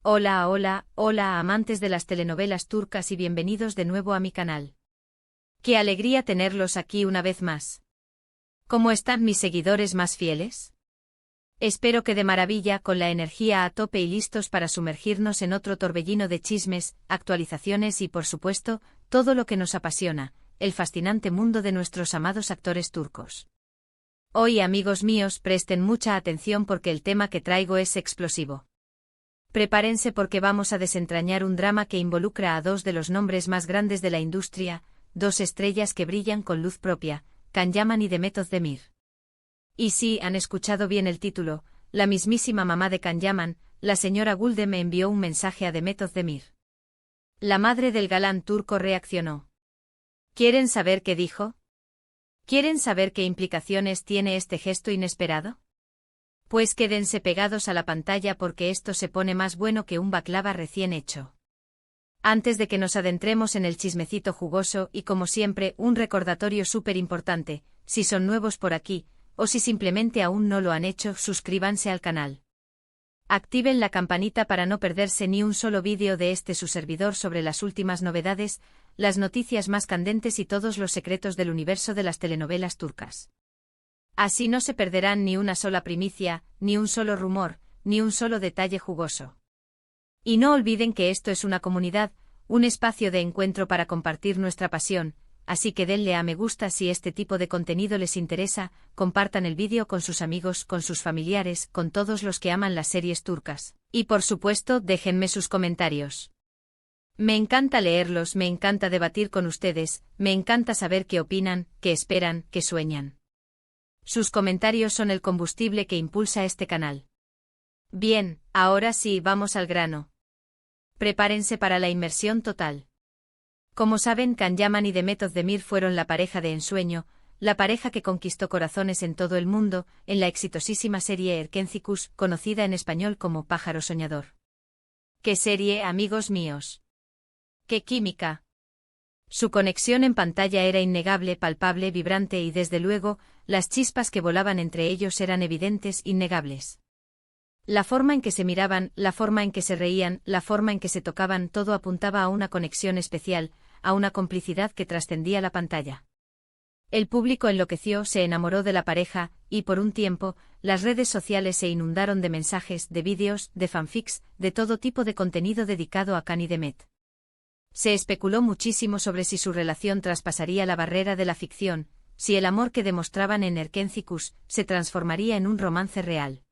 Hola, hola, hola amantes de las telenovelas turcas y bienvenidos de nuevo a mi canal. ¡Qué alegría tenerlos aquí una vez más! ¿Cómo están mis seguidores más fieles? Espero que de maravilla, con la energía a tope y listos para sumergirnos en otro torbellino de chismes, actualizaciones y, por supuesto, todo lo que nos apasiona, el fascinante mundo de nuestros amados actores turcos. Hoy, amigos míos, presten mucha atención porque el tema que traigo es explosivo. Prepárense porque vamos a desentrañar un drama que involucra a dos de los nombres más grandes de la industria, dos estrellas que brillan con luz propia, Can Yaman y Demet Özdemir. Y sí, han escuchado bien el título, la mismísima mamá de Can Yaman, la señora Gulde me envió un mensaje a Demet Özdemir. La madre del galán turco reaccionó. ¿Quieren saber qué dijo? ¿Quieren saber qué implicaciones tiene este gesto inesperado? Pues quédense pegados a la pantalla porque esto se pone más bueno que un baklava recién hecho. Antes de que nos adentremos en el chismecito jugoso y como siempre un recordatorio súper importante, si son nuevos por aquí, o si simplemente aún no lo han hecho, suscríbanse al canal. Activen la campanita para no perderse ni un solo vídeo de su servidor sobre las últimas novedades, las noticias más candentes y todos los secretos del universo de las telenovelas turcas. Así no se perderán ni una sola primicia, ni un solo rumor, ni un solo detalle jugoso. Y no olviden que esto es una comunidad, un espacio de encuentro para compartir nuestra pasión, así que denle a me gusta si este tipo de contenido les interesa, compartan el vídeo con sus amigos, con sus familiares, con todos los que aman las series turcas, y por supuesto déjenme sus comentarios. Me encanta leerlos, me encanta debatir con ustedes, me encanta saber qué opinan, qué esperan, qué sueñan. Sus comentarios son el combustible que impulsa este canal. Bien, ahora sí, vamos al grano. Prepárense para la inmersión total. Como saben, Can Yaman y Demet Özdemir fueron la pareja de ensueño, la pareja que conquistó corazones en todo el mundo, en la exitosísima serie Erkencikus, conocida en español como Pájaro Soñador. ¡Qué serie, amigos míos! ¡Qué química! Su conexión en pantalla era innegable, palpable, vibrante y desde luego, las chispas que volaban entre ellos eran evidentes, innegables. La forma en que se miraban, la forma en que se reían, la forma en que se tocaban, todo apuntaba a una conexión especial, a una complicidad que trascendía la pantalla. El público enloqueció, se enamoró de la pareja, y por un tiempo, las redes sociales se inundaron de mensajes, de vídeos, de fanfics, de todo tipo de contenido dedicado a Can y Demet. Se especuló muchísimo sobre si su relación traspasaría la barrera de la ficción, si el amor que demostraban en Erkencikus se transformaría en un romance real.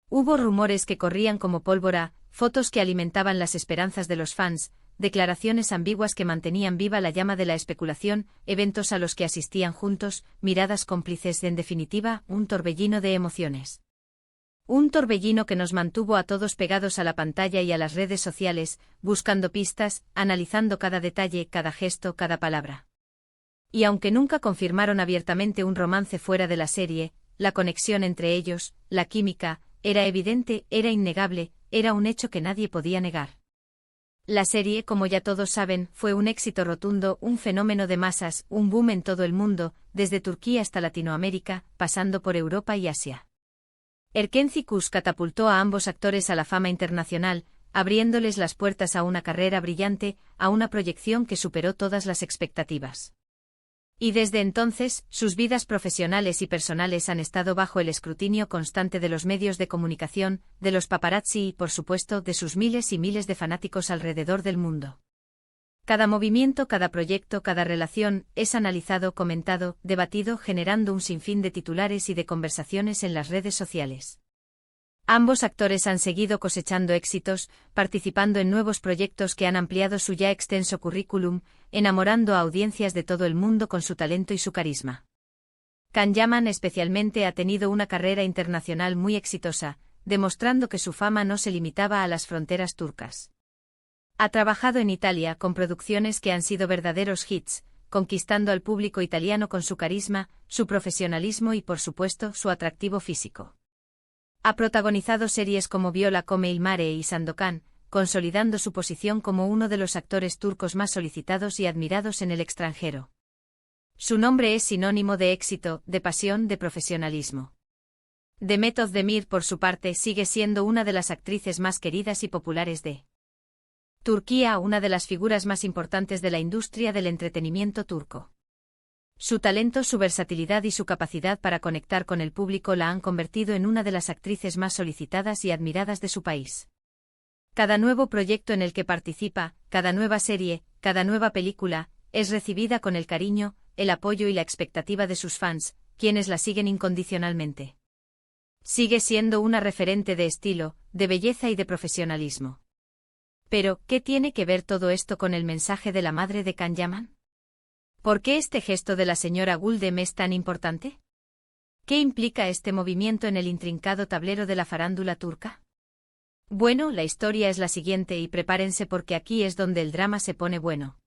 Hubo rumores que corrían como pólvora, fotos que alimentaban las esperanzas de los fans, declaraciones ambiguas que mantenían viva la llama de la especulación, eventos a los que asistían juntos, miradas cómplices, en definitiva, un torbellino de emociones. Un torbellino que nos mantuvo a todos pegados a la pantalla y a las redes sociales, buscando pistas, analizando cada detalle, cada gesto, cada palabra. Y aunque nunca confirmaron abiertamente un romance fuera de la serie, la conexión entre ellos, la química, era evidente, era innegable, era un hecho que nadie podía negar. La serie, como ya todos saben, fue un éxito rotundo, un fenómeno de masas, un boom en todo el mundo, desde Turquía hasta Latinoamérica, pasando por Europa y Asia. Erkencikus catapultó a ambos actores a la fama internacional, abriéndoles las puertas a una carrera brillante, a una proyección que superó todas las expectativas. Y desde entonces, sus vidas profesionales y personales han estado bajo el escrutinio constante de los medios de comunicación, de los paparazzi y, por supuesto, de sus miles y miles de fanáticos alrededor del mundo. Cada movimiento, cada proyecto, cada relación, es analizado, comentado, debatido, generando un sinfín de titulares y de conversaciones en las redes sociales. Ambos actores han seguido cosechando éxitos, participando en nuevos proyectos que han ampliado su ya extenso currículum, enamorando a audiencias de todo el mundo con su talento y su carisma. Can Yaman especialmente ha tenido una carrera internacional muy exitosa, demostrando que su fama no se limitaba a las fronteras turcas. Ha trabajado en Italia con producciones que han sido verdaderos hits, conquistando al público italiano con su carisma, su profesionalismo y por supuesto su atractivo físico. Ha protagonizado series como Viola come il mare y Sandokan, consolidando su posición como uno de los actores turcos más solicitados y admirados en el extranjero. Su nombre es sinónimo de éxito, de pasión, de profesionalismo. Demet Özdemir, por su parte, sigue siendo una de las actrices más queridas y populares de Turquía, una de las figuras más importantes de la industria del entretenimiento turco. Su talento, su versatilidad y su capacidad para conectar con el público la han convertido en una de las actrices más solicitadas y admiradas de su país. Cada nuevo proyecto en el que participa, cada nueva serie, cada nueva película, es recibida con el cariño, el apoyo y la expectativa de sus fans, quienes la siguen incondicionalmente. Sigue siendo una referente de estilo, de belleza y de profesionalismo. Pero, ¿qué tiene que ver todo esto con el mensaje de la madre de Can Yaman? ¿Por qué este gesto de la señora Güldem es tan importante? ¿Qué implica este movimiento en el intrincado tablero de la farándula turca? Bueno, la historia es la siguiente y prepárense porque aquí es donde el drama se pone bueno.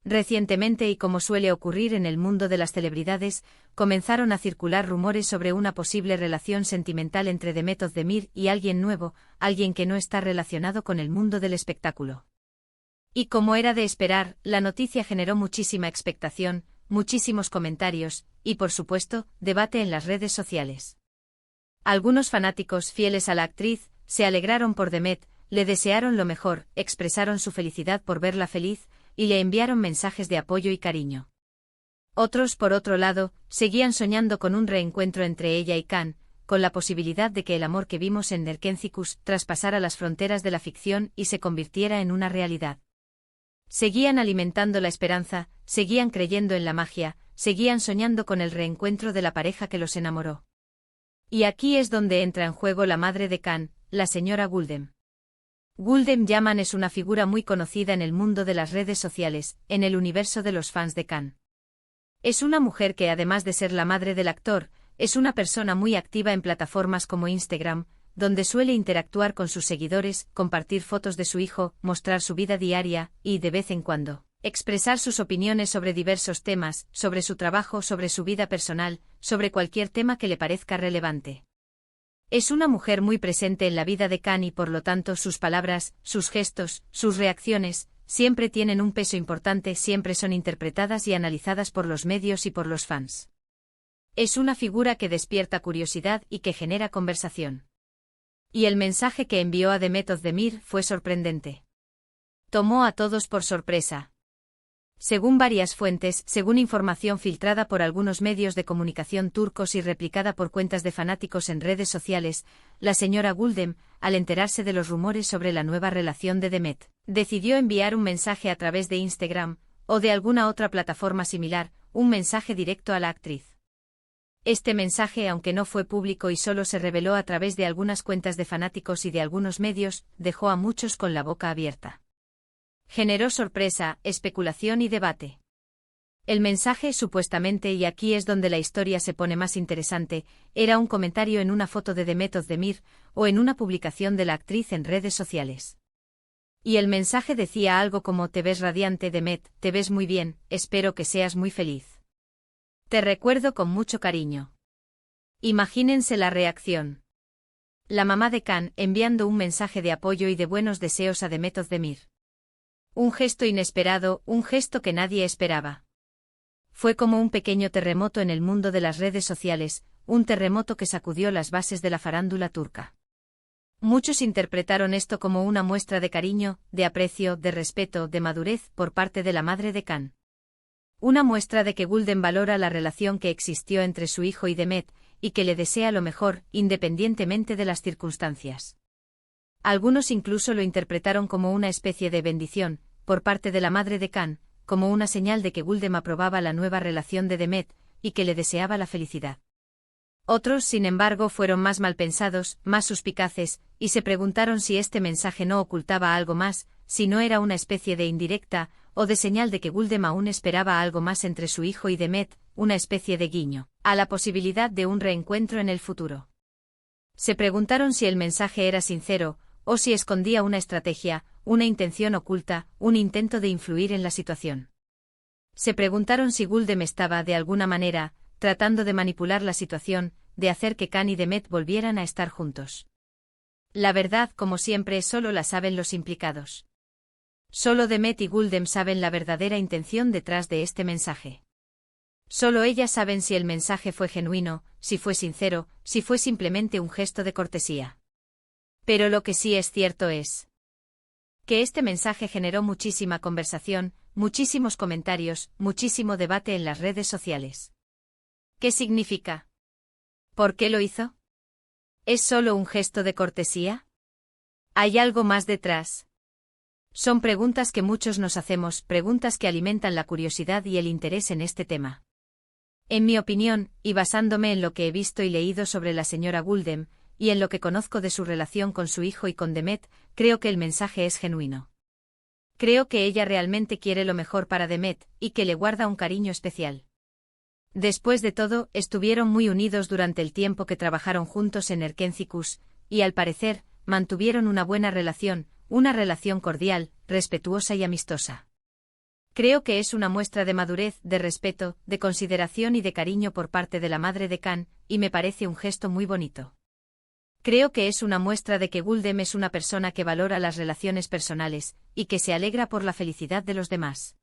Recientemente, y como suele ocurrir en el mundo de las celebridades, comenzaron a circular rumores sobre una posible relación sentimental entre Demet Özdemir y alguien nuevo, alguien que no está relacionado con el mundo del espectáculo. Y como era de esperar, la noticia generó muchísima expectación, muchísimos comentarios, y por supuesto, debate en las redes sociales. Algunos fanáticos fieles a la actriz se alegraron por Demet, le desearon lo mejor, expresaron su felicidad por verla feliz, y le enviaron mensajes de apoyo y cariño. Otros, por otro lado, seguían soñando con un reencuentro entre ella y Can, con la posibilidad de que el amor que vimos en Nerkencikus traspasara las fronteras de la ficción y se convirtiera en una realidad. Seguían alimentando la esperanza, seguían creyendo en la magia, seguían soñando con el reencuentro de la pareja que los enamoró. Y aquí es donde entra en juego la madre de Can, la señora Güldem. Güldem Yaman es una figura muy conocida en el mundo de las redes sociales, en el universo de los fans de Can. Es una mujer que, además de ser la madre del actor, es una persona muy activa en plataformas como Instagram, donde suele interactuar con sus seguidores, compartir fotos de su hijo, mostrar su vida diaria, y, de vez en cuando, expresar sus opiniones sobre diversos temas, sobre su trabajo, sobre su vida personal, sobre cualquier tema que le parezca relevante. Es una mujer muy presente en la vida de Can y por lo tanto sus palabras, sus gestos, sus reacciones, siempre tienen un peso importante, siempre son interpretadas y analizadas por los medios y por los fans. Es una figura que despierta curiosidad y que genera conversación. Y el mensaje que envió a Demet Özdemir fue sorprendente. Tomó a todos por sorpresa. Según varias fuentes, según información filtrada por algunos medios de comunicación turcos y replicada por cuentas de fanáticos en redes sociales, la señora Güldem, al enterarse de los rumores sobre la nueva relación de Demet, decidió enviar un mensaje a través de Instagram, o de alguna otra plataforma similar, un mensaje directo a la actriz. Este mensaje, aunque no fue público y solo se reveló a través de algunas cuentas de fanáticos y de algunos medios, dejó a muchos con la boca abierta. Generó sorpresa, especulación y debate. El mensaje, supuestamente, y aquí es donde la historia se pone más interesante, era un comentario en una foto de Demet Özdemir, o en una publicación de la actriz en redes sociales. Y el mensaje decía algo como: te ves radiante, Demet, te ves muy bien, espero que seas muy feliz. Te recuerdo con mucho cariño. Imagínense la reacción. La mamá de Can enviando un mensaje de apoyo y de buenos deseos a Demet Özdemir. Un gesto inesperado, un gesto que nadie esperaba. Fue como un pequeño terremoto en el mundo de las redes sociales, un terremoto que sacudió las bases de la farándula turca. Muchos interpretaron esto como una muestra de cariño, de aprecio, de respeto, de madurez por parte de la madre de Can. Una muestra de que Güldem valora la relación que existió entre su hijo y Demet, y que le desea lo mejor, independientemente de las circunstancias. Algunos incluso lo interpretaron como una especie de bendición, por parte de la madre de Can, como una señal de que Güldem aprobaba la nueva relación de Demet, y que le deseaba la felicidad. Otros, sin embargo, fueron más malpensados, más suspicaces, y se preguntaron si este mensaje no ocultaba algo más, si no era una especie de indirecta, o de señal de que Güldem aún esperaba algo más entre su hijo y Demet, una especie de guiño, a la posibilidad de un reencuentro en el futuro. Se preguntaron si el mensaje era sincero, o si escondía una estrategia, una intención oculta, un intento de influir en la situación. Se preguntaron si Güldem estaba, de alguna manera, tratando de manipular la situación, de hacer que Can y Demet volvieran a estar juntos. La verdad, como siempre, solo la saben los implicados. Solo Demet y Güldem saben la verdadera intención detrás de este mensaje. Solo ellas saben si el mensaje fue genuino, si fue sincero, si fue simplemente un gesto de cortesía. Pero lo que sí es cierto es que este mensaje generó muchísima conversación, muchísimos comentarios, muchísimo debate en las redes sociales. ¿Qué significa? ¿Por qué lo hizo? ¿Es solo un gesto de cortesía? ¿Hay algo más detrás? Son preguntas que muchos nos hacemos, preguntas que alimentan la curiosidad y el interés en este tema. En mi opinión, y basándome en lo que he visto y leído sobre la señora Guldem, y en lo que conozco de su relación con su hijo y con Demet, creo que el mensaje es genuino. Creo que ella realmente quiere lo mejor para Demet, y que le guarda un cariño especial. Después de todo, estuvieron muy unidos durante el tiempo que trabajaron juntos en Erkencicus, y al parecer, mantuvieron una buena relación, una relación cordial, respetuosa y amistosa. Creo que es una muestra de madurez, de respeto, de consideración y de cariño por parte de la madre de Can, y me parece un gesto muy bonito. Creo que es una muestra de que Guldem es una persona que valora las relaciones personales, y que se alegra por la felicidad de los demás.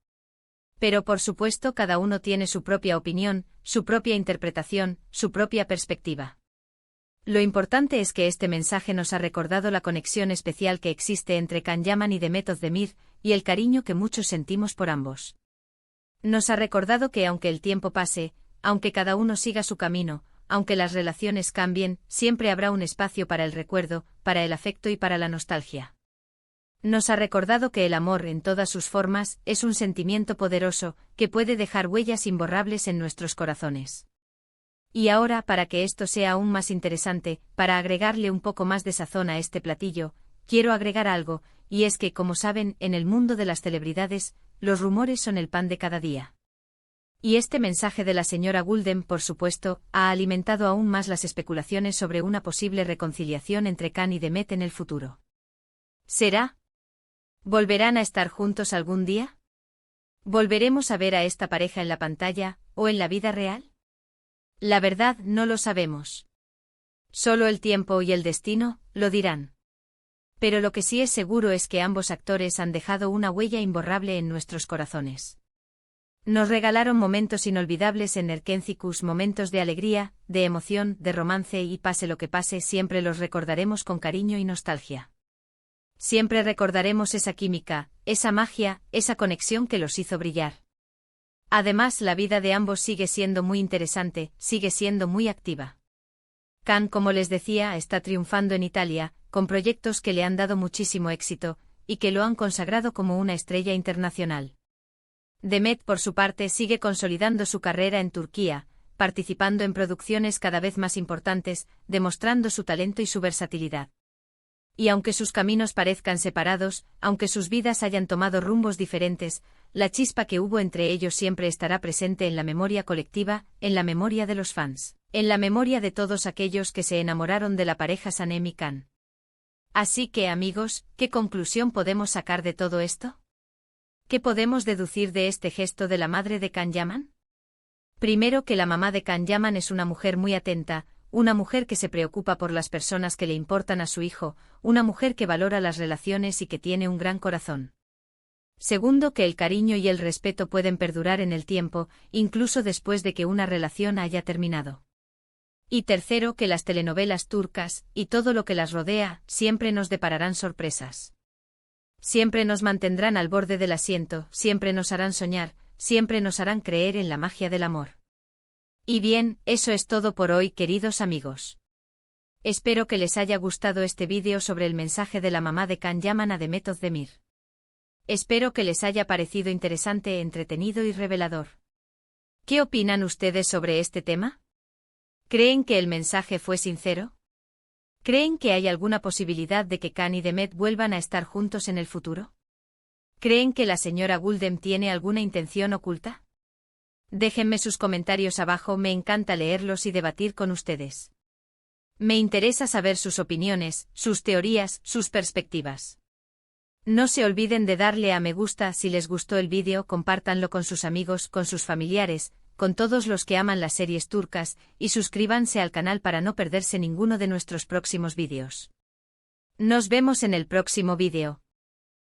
Pero por supuesto cada uno tiene su propia opinión, su propia interpretación, su propia perspectiva. Lo importante es que este mensaje nos ha recordado la conexión especial que existe entre Can Yaman y Demet Özdemir, y el cariño que muchos sentimos por ambos. Nos ha recordado que aunque el tiempo pase, aunque cada uno siga su camino, aunque las relaciones cambien, siempre habrá un espacio para el recuerdo, para el afecto y para la nostalgia. Nos ha recordado que el amor en todas sus formas es un sentimiento poderoso, que puede dejar huellas imborrables en nuestros corazones. Y ahora, para que esto sea aún más interesante, para agregarle un poco más de sazón a este platillo, quiero agregar algo, y es que, como saben, en el mundo de las celebridades, los rumores son el pan de cada día. Y este mensaje de la señora Guldem, por supuesto, ha alimentado aún más las especulaciones sobre una posible reconciliación entre Can y Demet en el futuro. ¿Será? ¿Volverán a estar juntos algún día? ¿Volveremos a ver a esta pareja en la pantalla, o en la vida real? La verdad no lo sabemos. Solo el tiempo y el destino lo dirán. Pero lo que sí es seguro es que ambos actores han dejado una huella imborrable en nuestros corazones. Nos regalaron momentos inolvidables en Erkencicus, momentos de alegría, de emoción, de romance y pase lo que pase, siempre los recordaremos con cariño y nostalgia. Siempre recordaremos esa química, esa magia, esa conexión que los hizo brillar. Además, la vida de ambos sigue siendo muy interesante, sigue siendo muy activa. Can, como les decía, está triunfando en Italia, con proyectos que le han dado muchísimo éxito, y que lo han consagrado como una estrella internacional. Demet, por su parte, sigue consolidando su carrera en Turquía, participando en producciones cada vez más importantes, demostrando su talento y su versatilidad. Y aunque sus caminos parezcan separados, aunque sus vidas hayan tomado rumbos diferentes, la chispa que hubo entre ellos siempre estará presente en la memoria colectiva, en la memoria de los fans, en la memoria de todos aquellos que se enamoraron de la pareja Sanem y Can. Así que, amigos, ¿qué conclusión podemos sacar de todo esto? ¿Qué podemos deducir de este gesto de la madre de Can Yaman? Primero, que la mamá de Can Yaman es una mujer muy atenta, una mujer que se preocupa por las personas que le importan a su hijo, una mujer que valora las relaciones y que tiene un gran corazón. Segundo, que el cariño y el respeto pueden perdurar en el tiempo, incluso después de que una relación haya terminado. Y tercero, que las telenovelas turcas, y todo lo que las rodea, siempre nos depararán sorpresas. Siempre nos mantendrán al borde del asiento, siempre nos harán soñar, siempre nos harán creer en la magia del amor. Y bien, eso es todo por hoy, queridos amigos. Espero que les haya gustado este vídeo sobre el mensaje de la mamá de Can Yaman a Demet Özdemir. Espero que les haya parecido interesante, entretenido y revelador. ¿Qué opinan ustedes sobre este tema? ¿Creen que el mensaje fue sincero? ¿Creen que hay alguna posibilidad de que Can y Demet vuelvan a estar juntos en el futuro? ¿Creen que la señora Guldem tiene alguna intención oculta? Déjenme sus comentarios abajo, me encanta leerlos y debatir con ustedes. Me interesa saber sus opiniones, sus teorías, sus perspectivas. No se olviden de darle a me gusta si les gustó el vídeo, compártanlo con sus amigos, con sus familiares, con todos los que aman las series turcas, y suscríbanse al canal para no perderse ninguno de nuestros próximos vídeos. Nos vemos en el próximo vídeo.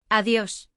Adiós.